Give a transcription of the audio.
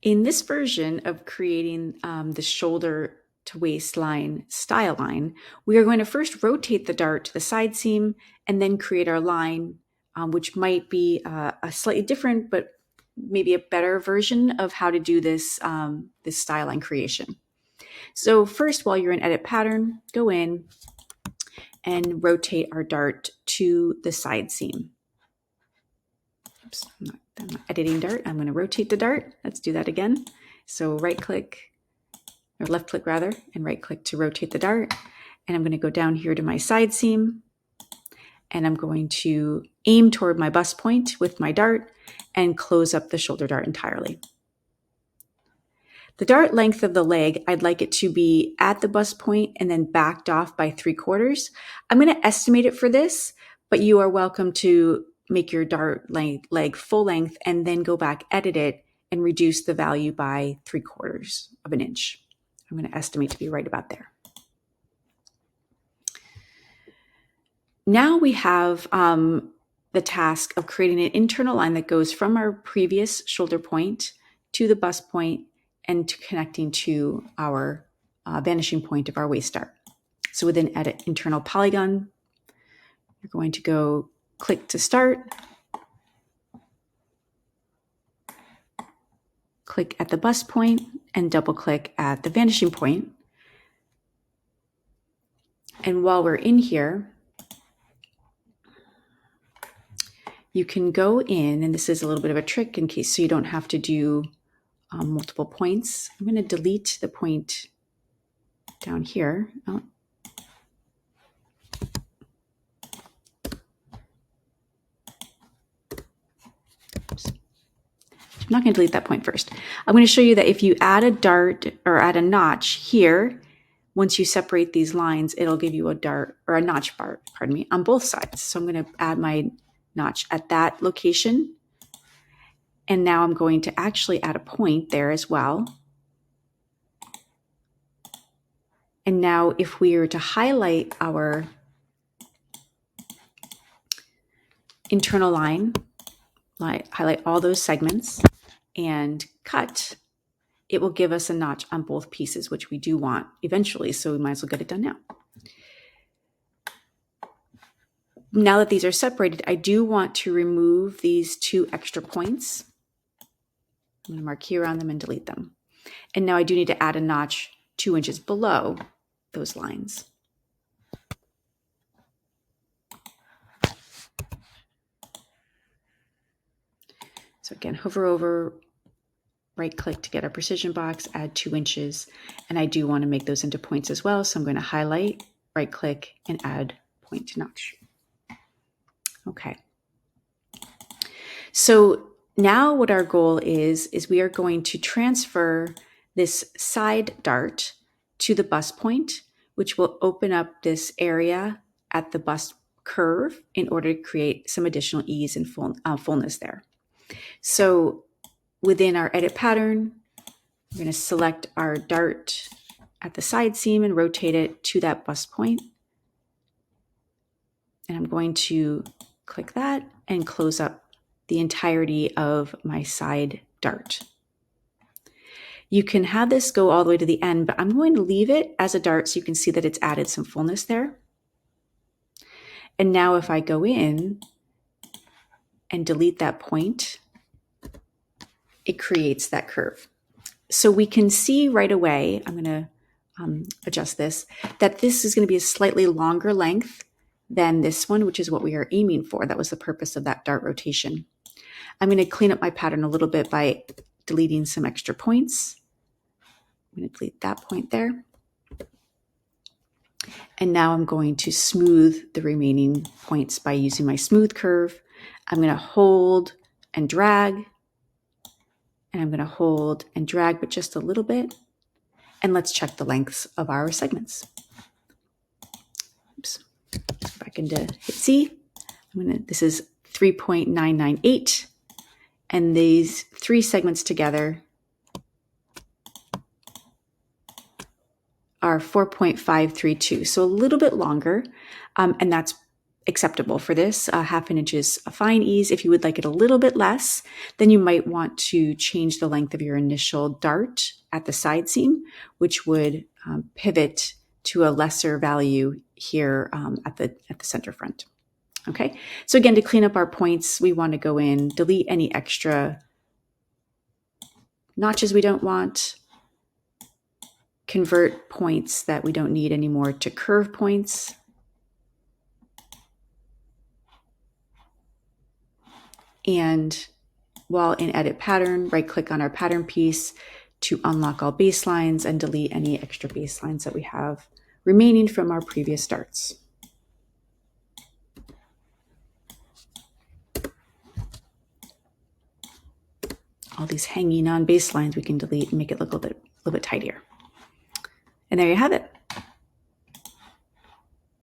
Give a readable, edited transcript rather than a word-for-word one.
In this version of creating the shoulder to waistline style line, we are going to first rotate the dart to the side seam and then create our line, which might be a slightly different, but maybe a better version of how to do this, this style line creation. So first, while you're in Edit Pattern, go in and rotate our dart to the side seam. Oops, I'm not editing dart. I'm going to rotate the dart. Let's do that again. So right click, or left click rather, and right click to rotate the dart. And I'm going to go down here to my side seam, and I'm going to aim toward my bust point with my dart and close up the shoulder dart entirely. The dart length of the leg, I'd like it to be at the bust point and then backed off by 3/4. I'm going to estimate it for this, but you are welcome to make your dart leg full length and then go back, edit it, and reduce the value by 3/4 of an inch. I'm going to estimate to be right about there. Now we have the task of creating an internal line that goes from our previous shoulder point to the bust point and to connecting to our vanishing point of our waist dart. So within Edit Internal Polygon, you're going to go click to start, click at the bust point, and double click at the vanishing point. And while we're in here, you can go in, and this is a little bit of a trick in case so you don't have to do multiple points. I'm going to delete the point down here. Oh. I'm not going to delete that point first. I'm going to show you that if you add a dart or add a notch here, once you separate these lines, it'll give you a dart or a notch bar, pardon me, on both sides. So I'm going to add my notch at that location. And now I'm going to actually add a point there as well. And now if we were to highlight our internal line, highlight all those segments and cut, it will give us a notch on both pieces, which we do want eventually, so we might as well get it done now. Now that these are separated, I do want to remove these 2 extra points. I'm going to mark here on them and delete them. And now I do need to add a notch 2 inches below those lines. So again, hover over, right click to get a precision box, add 2 inches. And I do want to make those into points as well. So I'm going to highlight, right click, and add point to notch. Okay. So now what our goal is we are going to transfer this side dart to the bust point, which will open up this area at the bust curve in order to create some additional ease and fullness there. So within our edit pattern, we're going to select our dart at the side seam and rotate it to that bust point. And I'm going to click that and close up the entirety of my side dart. You can have this go all the way to the end, but I'm going to leave it as a dart so you can see that it's added some fullness there. And now if I go in and delete that point, it creates that curve. So we can see right away, I'm going to adjust this, that this is going to be a slightly longer length than this one, which is what we are aiming for. That was the purpose of that dart rotation. I'm going to clean up my pattern a little bit by deleting some extra points. I'm going to delete that point there. And now I'm going to smooth the remaining points by using my smooth curve. I'm going to hold and drag, and I'm going to hold and drag, but just a little bit. And let's check the lengths of our segments. Oops. Let's go back into hit C. This is 3.998. And these 3 segments together are 4.532. So a little bit longer. And that's acceptable for this. Half an inch is a fine ease. If you would like it a little bit less, then you might want to change the length of your initial dart at the side seam, which would pivot to a lesser value here at the center front. Okay, so again, to clean up our points, we want to go in, delete any extra notches we don't want, convert points that we don't need anymore to curve points. And while in Edit Pattern, right-click on our pattern piece to unlock all baselines and delete any extra baselines that we have remaining from our previous darts. All these hanging on baselines we can delete and make it look a little bit tidier. And there you have it.